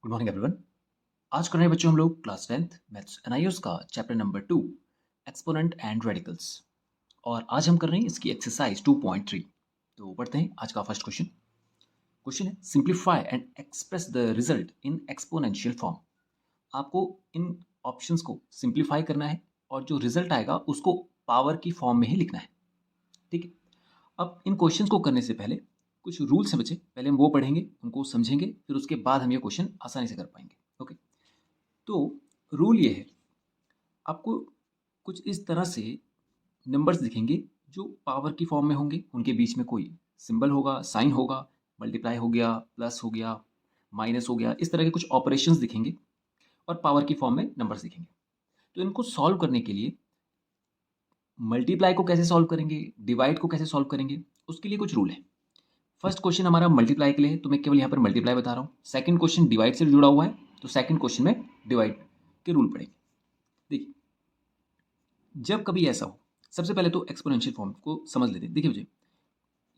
Good morning everyone. आज कर रहे हैं बच्चों हम लोग क्लास 10th मैथ्स एनआईओस का chapter number 2 exponent and radicals. और आज हम कर रहे हैं इसकी एक्सरसाइज 2.3। तो पढ़ते हैं आज का फर्स्ट क्वेश्चन। क्वेश्चन है simplify and express the result in exponential form. आपको इन ऑप्शंस को सिंप्लीफाई करना है और जो रिजल्ट आएगा उसको पावर की फॉर्म में ही लिखना है। ठीक है। अब इन क्वेश्चंस को करने से पहले कुछ रूल्स हैं बच्चे, पहले हम वो पढ़ेंगे, उनको समझेंगे, फिर उसके बाद हम ये क्वेश्चन आसानी से कर पाएंगे। ओके। तो रूल ये है, आपको कुछ इस तरह से नंबर्स दिखेंगे जो पावर की फॉर्म में होंगे, उनके बीच में कोई सिंबल होगा, साइन होगा, मल्टीप्लाई हो गया, प्लस हो गया, माइनस हो गया, इस तरह के कुछ ऑपरेशंस दिखेंगे और पावर की फॉर्म में नंबर्स दिखेंगे। तो इनको सॉल्व करने के लिए मल्टीप्लाई को कैसे सॉल्व करेंगे, डिवाइड को कैसे सॉल्व करेंगे, उसके लिए कुछ रूल है। फर्स्ट क्वेश्चन हमारा मल्टीप्लाई के लिए है, तो मैं केवल यहाँ पर मल्टीप्लाई बता रहा हूँ। सेकंड क्वेश्चन डिवाइड से जुड़ा हुआ है, तो सेकंड क्वेश्चन में डिवाइड के रूल पढ़ेंगे। देखिए, जब कभी ऐसा हो, सबसे पहले तो एक्सपोनेंशियल फॉर्म को समझ लेते हैं। देखिए मुझे,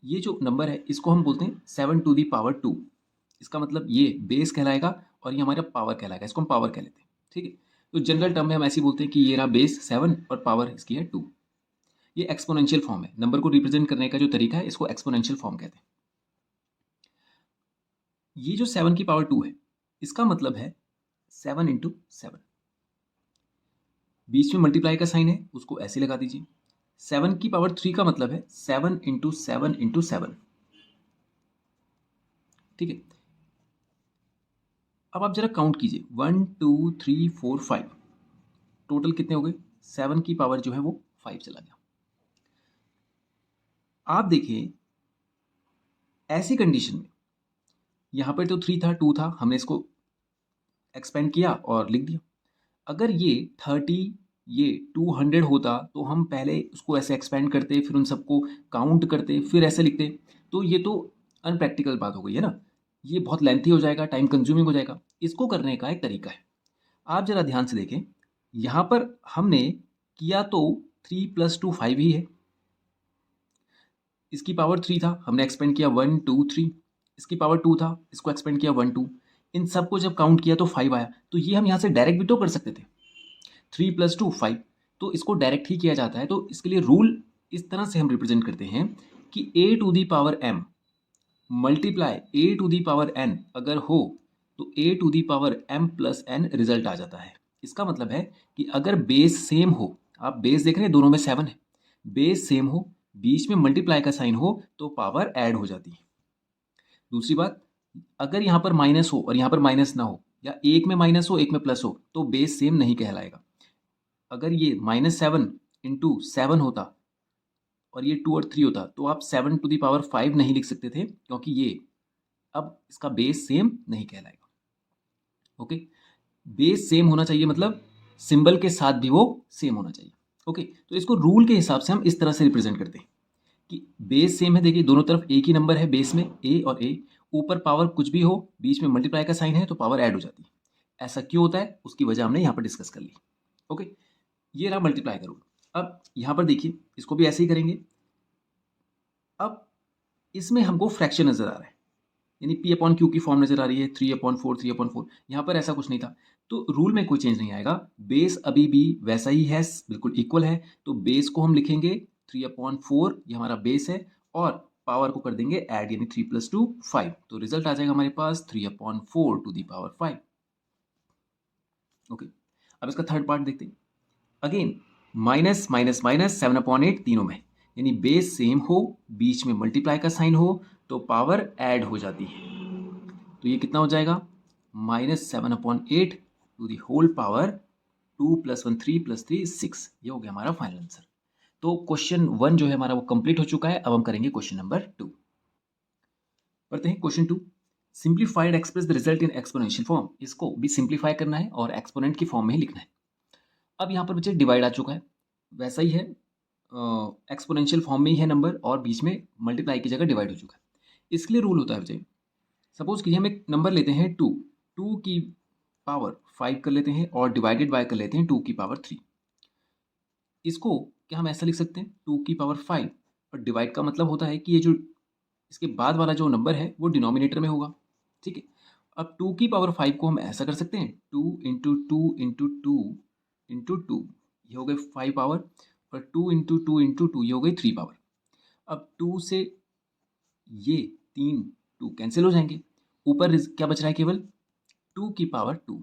ये जो नंबर है इसको हम बोलते हैं 7 टू दी पावर 2। इसका मतलब ये बेस कहलाएगा और ये हमारा पावर कहलाएगा, इसको हम पावर कह लेते हैं। ठीक है। तो जनरल टर्म में हम ऐसे ही बोलते हैं कि ये रहा बेस 7 और पावर इसकी है 2। ये एक्सपोनेंशियल फॉर्म है, नंबर को रिप्रेजेंट करने का जो तरीका है इसको एक्सपोनेंशियल फॉर्म कहते हैं। ये जो 7 की पावर 2 है, इसका मतलब है 7 इंटू 7। बीच में मल्टीप्लाई का साइन है, उसको ऐसे लगा दीजिए। 7 की पावर 3 का मतलब है 7 इंटू 7 इंटू 7। ठीक है। अब आप जरा काउंट कीजिए, 1 2 3 4 5, टोटल कितने हो गए? 7 की पावर जो है वो 5 चला गया। आप देखिए, ऐसी कंडीशन में यहां पर तो 3 था, 2 था, हमने इसको एक्सपेंड किया और लिख दिया। अगर ये 30, ये 200 होता तो हम पहले उसको ऐसे एक्सपेंड करते, फिर उन सबको काउंट करते, फिर ऐसे लिखते। तो ये तो अनप्रैक्टिकल बात हो गई है ना, ये बहुत लेंथी हो जाएगा, टाइम कंज्यूमिंग हो जाएगा। इसको करने का एक तरीका है, आप जरा ध्यान से देखें। यहाँ पर हमने किया तो 3 + 2 5 ही है। इसकी पावर 3 था, हमने एक्सपेंड किया 1 2 3। इसकी पावर 2 था, इसको एक्सपेंड किया 1 2। इन सबको जब काउंट किया तो 5 आया। तो ये हम यहाँ से डायरेक्ट भी तो कर सकते थे, 3 + 2 5। तो इसको डायरेक्ट ही किया जाता है। तो इसके लिए रूल इस तरह से हम रिप्रेजेंट करते हैं कि a to the power m multiply a to the power n अगर हो तो a to the power m + n result आ जाता है। इसका मतलब है कि अगर बेस सेम हो, आप बेस देख रहे हैं दोनों में 7 है, बेस सेम हो, बीच में मल्टीप्लाई का साइन हो तो पावर ऐड हो जाती है। दूसरी बात, अगर यहाँ पर माइनस हो और यहाँ पर माइनस ना हो, या एक में माइनस हो एक में प्लस हो, तो बेस सेम नहीं कहलाएगा। अगर ये -7 इंटू 7 होता और ये 2 और 3 होता तो आप 7 टू दी पावर 5 नहीं लिख सकते थे, क्योंकि ये अब इसका बेस सेम नहीं कहलाएगा। ओके। बेस सेम होना चाहिए, मतलब सिंबल के साथ भी वो सेम होना चाहिए। ओके। तो इसको रूल के हिसाब से हम इस तरह से रिप्रेजेंट करते हैं कि बेस सेम है। देखिए, दोनों तरफ एक ही नंबर है बेस में, ए और ए। ऊपर पावर कुछ भी हो, बीच में मल्टीप्लाई का साइन है तो पावर ऐड हो जाती है। ऐसा क्यों होता है, उसकी वजह हमने यहाँ पर डिस्कस कर ली। ओके। ये रहा मल्टीप्लाई का रूल। अब यहाँ पर देखिए, इसको भी ऐसे ही करेंगे। अब इसमें हमको फ्रैक्शन नजर आ रहा है, यानी P/Q की फॉर्म नजर आ रही है, 3/4 3/4। यहाँ पर ऐसा कुछ नहीं था, तो रूल में कोई चेंज नहीं आएगा। बेस अभी भी वैसा ही है, बिल्कुल इक्वल है। तो बेस को हम लिखेंगे 3/4, ये हमारा बेस है, और पावर को कर देंगे ऐड, यानी 3 + 2 5। तो रिजल्ट आ जाएगा हमारे पास 3/4 टू दी पावर 5। ओके। अब इसका थर्ड पार्ट देखते हैं। अगेन माइनस माइनस माइनस 7/8 तीनों में, यानी बेस सेम हो, बीच में मल्टीप्लाई का साइन हो तो पावर ऐड हो जाती है। तो ये कितना हो जाएगा, -7/8 टू दी होल पावर 2 + 1 3 + 3 6। ये हो गया हमारा फाइनल आंसर। तो क्वेश्चन 1 जो है हमारा वो कंप्लीट हो चुका है। अब हम करेंगे क्वेश्चन नंबर 2। पढ़ते हैं question 2। Simplified express the result in exponential form. इसको भी सिंप्लीफाई करना है और एक्सपोनेंट की फॉर्म में ही लिखना है। अब यहाँ पर बच्चे डिवाइड आ चुका है, वैसा ही है, एक्सपोनेंशियल फॉर्म में ही है नंबर, और बीच में मल्टीप्लाई की जगह डिवाइड हो चुका है। इसके लिए रूल होता है बच्चे, सपोज कि हम एक नंबर लेते हैं 2, 2 की पावर 5 कर लेते हैं और डिवाइडेड बाय कर लेते हैं 2 की पावर 3। इसको क्या हम ऐसा लिख सकते हैं, 2 की पावर 5, और डिवाइड का मतलब होता है कि ये जो इसके बाद वाला जो नंबर है वो डिनोमिनेटर में होगा। ठीक है। अब 2 की पावर 5 को हम ऐसा कर सकते हैं, 2 into two into two into two, ये हो गए 5 पावर, और 2 इंटू टू इंटू टू, ये हो गई 3 पावर। अब 2 से ये 3 2 कैंसिल हो जाएंगे, ऊपर क्या बच रहा है, केवल 2 की पावर 2।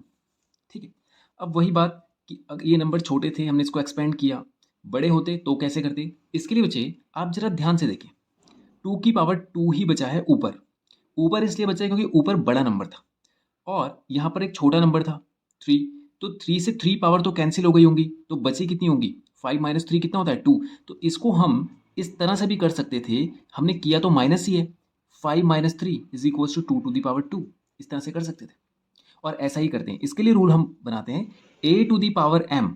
ठीक है, अब वही बात कि अगर ये नंबर छोटे थे, हमने इसको एक्सपेंड किया, बड़े होते तो कैसे करते। इसके लिए बच्चे आप जरा ध्यान से देखें, 2 की पावर 2 ही बचा है ऊपर। ऊपर इसलिए बचा है क्योंकि ऊपर बड़ा नंबर था और यहाँ पर एक छोटा नंबर था 3। तो 3 से 3 पावर तो कैंसिल हो गई होंगी, तो बची कितनी होंगी, 5 माइनस 3 कितना होता है 2। तो इसको हम इस तरह से भी कर सकते थे, हमने किया तो माइनस ही है, 5 minus 3 is equal to 2 to the power 2, इस तरह से कर सकते थे। और ऐसा ही करते हैं, इसके लिए रूल हम बनाते हैं, a to the power m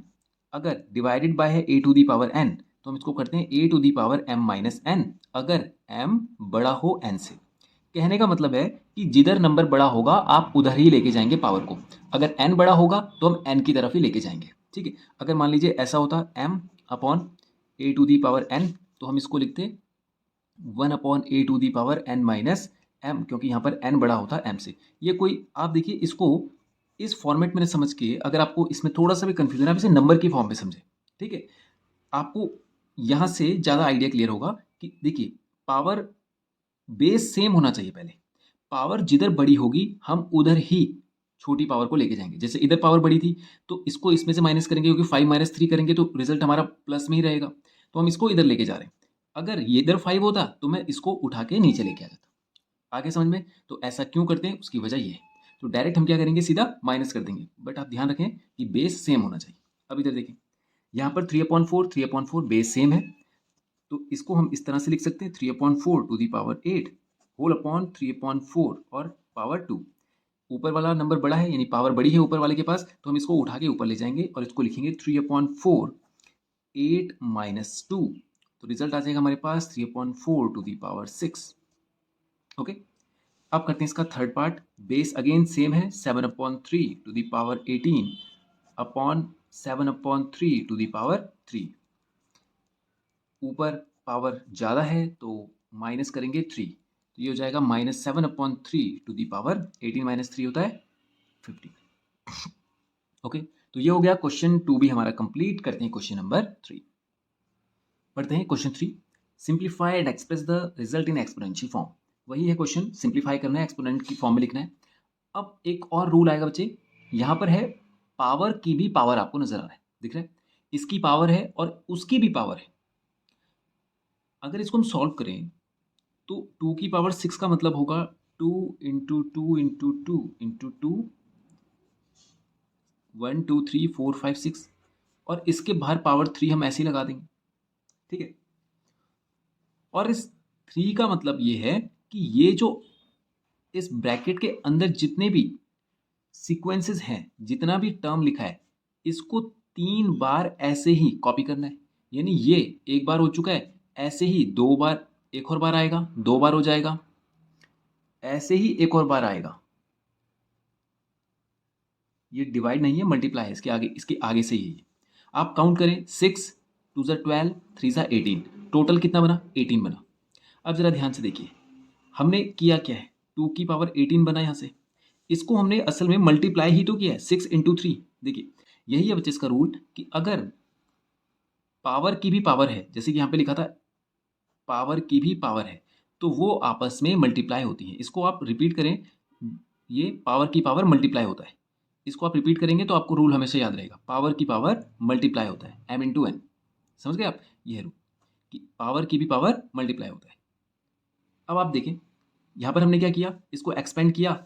अगर डिवाइडेड बाय है a to the power n, तो हम इसको करते हैं a to the power m minus n अगर m बड़ा हो n से। कहने का मतलब है कि जिधर नंबर बड़ा होगा आप उधर ही लेके जाएंगे पावर को, अगर n बड़ा होगा तो हम n की तरफ ही लेके जाएंगे। ठीक है, अगर मान लीजिए ऐसा होता m upon a to the power n, तो हम इसको लिखते 1 upon a to the power n minus m, क्योंकि यहाँ पर n बड़ा होता है m से। ये कोई आप देखिए, इसको इस फॉर्मेट में समझ के, अगर आपको इसमें थोड़ा सा भी कंफ्यूजन है, आप इसे नंबर की फॉर्म में समझे। ठीक है, आपको यहाँ से ज़्यादा आइडिया क्लियर होगा कि देखिए, पावर बेस सेम होना चाहिए पहले, पावर जिधर बड़ी होगी हम उधर ही छोटी पावर को लेके जाएंगे। जैसे इधर पावर बड़ी थी तो इसको इसमें से माइनस करेंगे, क्योंकि 5 माइनस 3 करेंगे तो रिजल्ट हमारा प्लस में ही रहेगा, तो हम इसको इधर लेके जा रहे हैं। अगर ये इधर 5 होता तो मैं इसको उठा के नीचे लेके आ जाता। आगे समझ में, तो ऐसा क्यों करते हैं उसकी वजह ये है। तो डायरेक्ट हम क्या करेंगे, सीधा माइनस कर देंगे, बट आप ध्यान रखें कि बेस सेम होना चाहिए। अब इधर देखें, यहाँ पर 3/4 बेस सेम है, तो इसको हम इस तरह से लिख सकते हैं 3/4 to the power 8 whole upon 3/4 और पावर 2। ऊपर वाला नंबर बड़ा है, यानी पावर बड़ी है ऊपर वाले के पास, तो हम इसको उठा के ऊपर ले जाएंगे और इसको लिखेंगे 3/4 8 माइनस 2, तो रिजल्ट आ जाएगा हमारे पास 3/4 टू दी पावर 6। ओके, अब करते हैं इसका third part. Base again same है, 7/3 to the power 18 upon 7/3 to the power 3। ऊपर पावर ज़्यादा है तो माइनस करेंगे 3, तो ये हो जाएगा -7/3 टू दी पावर 18 माइनस 3 होता है 15। ओके, तो ये हो गया क्वेश्चन 2 भी हमारा कंप्लीट। करते हैं क्वेश्चन नंबर 3, पढ़ते हैं question 3। Simplify and express the result in exponential form. वही है क्वेश्चन, सिंप्लीफाई करना है, एक्सपोनेंट की फॉर्म में लिखना है। अब एक और रूल आएगा बच्चे, यहाँ पर है पावर की भी पावर, आपको नजर आ रहा है, दिख रहा है, इसकी पावर है और उसकी भी पावर है। अगर इसको हम सॉल्व करें तो 2 की पावर 6 का मतलब होगा 2 into two into two into two, 1 2 3 4 5 6, और इसके बाहर पावर 3 हम ऐसे ही लगा देंगे। ठीक है, और इस 3 का मतलब ये है कि ये जो इस ब्रैकेट के अंदर जितने भी सीक्वेंसेस हैं, जितना भी टर्म लिखा है, इसको 3 बार ऐसे ही कॉपी करना है। यानी ये एक बार हो चुका है, ऐसे ही 2 बार, एक और बार आएगा, 2 बार हो जाएगा, ऐसे ही एक और बार आएगा। ये डिवाइड नहीं है, मल्टीप्लाई है, इसके आगे से ही आप काउंट करें, 6 2 ज़ा 12 3 ज़ा 18, टोटल कितना बना, 18 बना। अब जरा ध्यान से देखिए, हमने किया क्या है, 2 की पावर 18 बना यहाँ से, इसको हमने असल में मल्टीप्लाई ही तो किया है, 6 इंटू 3। देखिए, यही है बच्चे इसका रूल कि अगर पावर की भी पावर है, जैसे कि यहाँ पे लिखा था पावर की भी पावर है, तो वो आपस में मल्टीप्लाई होती हैं। इसको आप रिपीट करें, ये पावर की पावर मल्टीप्लाई होता है, इसको आप रिपीट करेंगे तो आपको रूल हमेशा याद रहेगा, पावर की पावर मल्टीप्लाई होता है, m इंटू एन। समझ गए आप, ये है रूल कि पावर की भी पावर मल्टीप्लाई होता है। अब आप देखें, यहाँ पर हमने क्या किया, इसको एक्सपेंड किया,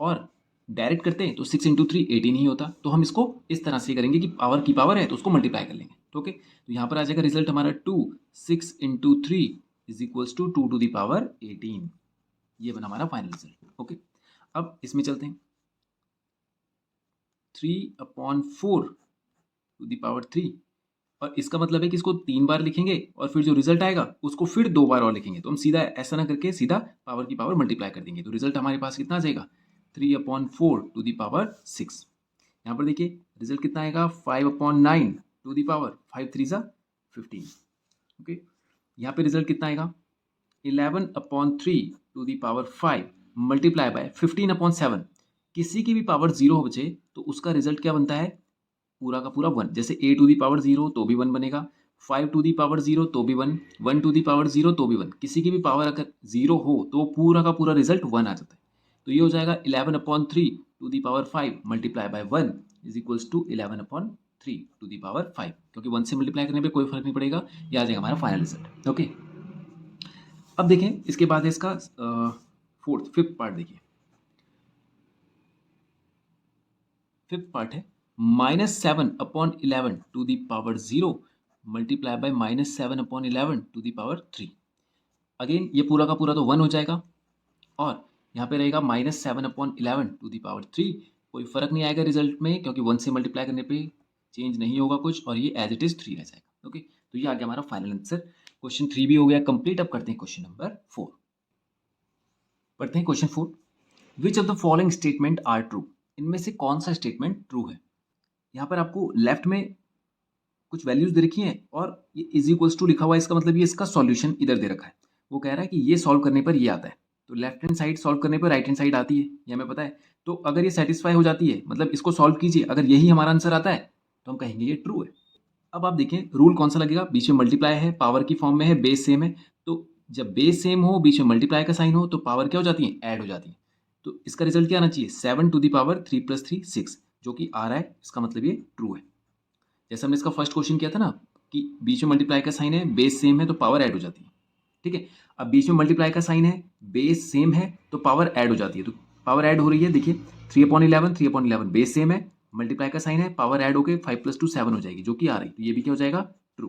और डायरेक्ट करते हैं तो 6 इंटू 3 18 ही होता, तो हम इसको इस तरह से करेंगे कि पावर की पावर है तो उसको मल्टीप्लाई कर लेंगे। तो ओके, तो यहाँ पर आ जाएगा रिजल्ट हमारा 2 6 into 3 is equals to 2 to the power 18। ये बना हमारा फाइनल रिजल्ट। ओके, अब इसमें चलते हैं, 3/4 टू दी पावर 3, और इसका मतलब है कि इसको 3 बार लिखेंगे और फिर जो रिजल्ट आएगा उसको फिर 2 बार और लिखेंगे। तो हम सीधा ऐसा ना करके सीधा पावर की पावर मल्टीप्लाई कर देंगे, तो रिजल्ट हमारे पास कितना आ जाएगा, 3/4 टू दी पावर 6। यहाँ पर देखिए रिजल्ट कितना आएगा, 5/9 टू दी पावर 5 3 ज़ा 15। ओके, यहाँ पे रिजल्ट कितना आएगा, 11/3 to the power 5 multiply by 15/7। किसी की भी पावर 0 हो बचे तो उसका रिजल्ट क्या बनता है, पूरा का पूरा 1। जैसे a टू दी पावर 0 तो भी 1 बनेगा, 5 टू दी पावर 0 तो भी 1, 1 टू दी पावर 0 तो भी 1। किसी की भी पावर अगर 0 हो तो पूरा का पूरा रिजल्ट 1 आ जाता है। तो ये हो जाएगा 11/3 to the power 5 multiply by 1 is equals to 11/3 to the power 5, क्योंकि 1 से मल्टीप्लाई करने पे कोई फर्क नहीं पड़ेगा, ये आ जाएगा हमारा फाइनल रिजल्ट। ओके, अब देखें इसके बाद है इसका फिफ्थ पार्ट। देखिए फिफ्थ पार्ट है -7/11 to the power 0 multiply by -7/11 to the power 3। Again ये पूरा का पूरा तो 1 हो जाएगा और यहाँ पे रहेगा -7/11 टू दी पावर 3। कोई फर्क नहीं आएगा रिजल्ट में, क्योंकि 1 से मल्टीप्लाई करने पे चेंज नहीं होगा कुछ, और ये एज इट इज 3 रह जाएगा। ओके, तो ये आ गया हमारा फाइनल आंसर। क्वेश्चन 3 भी हो गया कंप्लीट। अब करते हैं क्वेश्चन नंबर 4। पढ़ते हैं question 4। Which of the following statement are true? इनमें से कौन सा स्टेटमेंट ट्रू है? यहाँ पर आपको लेफ्ट में कुछ वैल्यूज दे रखी हैं और ये इज इक्वल्स टू लिखा हुआ है, इसका मतलब ये इसका सॉल्यूशन इधर दे रखा है। वो कह रहा है कि ये सॉल्व करने पर ये आता है, तो लेफ्ट हैंड साइड सॉल्व करने पर राइट हैंड साइड आती है, ये हमें पता है। तो अगर ये सेटिस्फाई हो जाती है, मतलब इसको सॉल्व कीजिए, अगर यही हमारा आंसर आता है तो हम कहेंगे ये ट्रू है। अब आप देखें रूल कौन सा लगेगा, बीच में मल्टीप्लाई है, पावर की फॉर्म में है, बेस सेम है, तो जब बेस सेम हो, बीच में मल्टीप्लाई का साइन हो, तो पावर क्या हो जाती है, ऐड हो जाती है। तो इसका रिजल्ट क्या आना चाहिए, 7 टू दी पावर 3 + 3 6, जो कि आ रहा है, इसका मतलब ये ट्रू है। जैसे हमने इसका फर्स्ट क्वेश्चन किया था ना, कि बीच में मल्टीप्लाई का साइन है, बेस सेम है, तो पावर ऐड हो जाती है। ठीक है, अब बीच में मल्टीप्लाई का साइन है, बेस सेम है, तो पावर ऐड हो जाती है। तो पावर ऐड हो रही है, देखिए 3/11 3/11 बेस सेम है, मल्टीप्लाई का साइन है, पावर ऐड होकर 5 + 2 7 हो जाएगी, जो कि आ रही है। तो ये भी क्या हो जाएगा, ट्रू।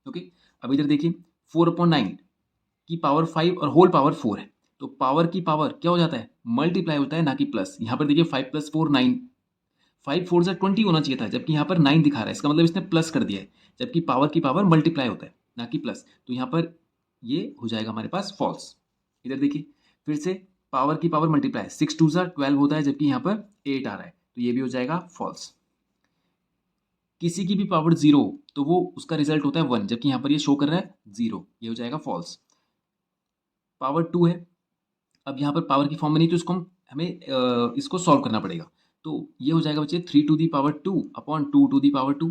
ओके, अब इधर देखिए 4/9 की पावर 5 और होल पावर 4 है, तो पावर की पावर क्या हो जाता है, मल्टीप्लाई होता है, ना कि प्लस। यहाँ पर देखिए 5 + 4 9, 5 4 से 20 होना चाहिए था, जबकि यहाँ पर 9 दिखा रहा है, इसका मतलब इसने प्लस कर दिया है, जबकि पावर की पावर मल्टीप्लाई होता है, ना कि प्लस। तो यहाँ पर ये हो जाएगा हमारे पास फॉल्स। इधर देखिए फिर से पावर की पावर मल्टीप्लाई, 6 2 12 होता है, जबकि यहाँ पर 8 आ रहा है, तो ये भी हो जाएगा फॉल्स। किसी की भी पावर 0 तो वो उसका रिजल्ट होता है 1, जबकि यहाँ पर ये शो कर रहा है 0, ये हो जाएगा फॉल्स। पावर 2 है, अब यहाँ पर पावर की फॉर्म में नहीं, तो इसको हमें इसको सॉल्व करना पड़ेगा। तो ये हो जाएगा बच्चे 3 to the power 2 upon 2 to the power 2।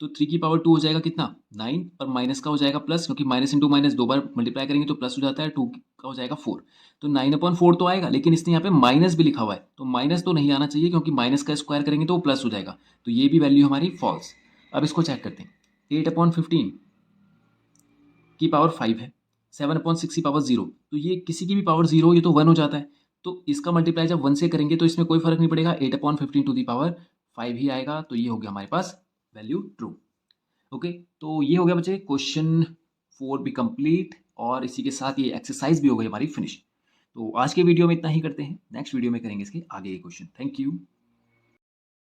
तो 3 की पावर 2 हो जाएगा कितना, 9, और माइनस का हो जाएगा प्लस, क्योंकि माइनस इंटू माइनस 2 बार मल्टीप्लाई करेंगे तो प्लस हो जाता है, 2 का हो जाएगा 4। तो 9/4 तो आएगा, लेकिन इसने यहाँ पे माइनस भी लिखा हुआ है, तो माइनस तो नहीं आना चाहिए, क्योंकि माइनस का स्क्वायर करेंगे तो वो प्लस हो जाएगा, तो ये भी वैल्यू हमारी फॉल्स। अब इसको चेक करते हैं, 8/15 की पावर 5 है, 7/6 की पावर 0, तो ये किसी की भी पावर 0 ये तो 1 हो जाता है, तो इसका मल्टीप्लाई जब 1 से करेंगे तो इसमें कोई फर्क नहीं पड़ेगा, 8/15 टू दी पावर 5 ही आएगा, तो ये हो गया हमारे पास वैल्यू ट्रू। ओके, तो ये हो गया बच्चे क्वेश्चन 4 भी कंप्लीट, और इसी के साथ ये एक्सरसाइज भी हो गई हमारी फिनिश। तो आज के वीडियो में इतना ही करते हैं, नेक्स्ट वीडियो में करेंगे इसके आगे के क्वेश्चन। Thank you.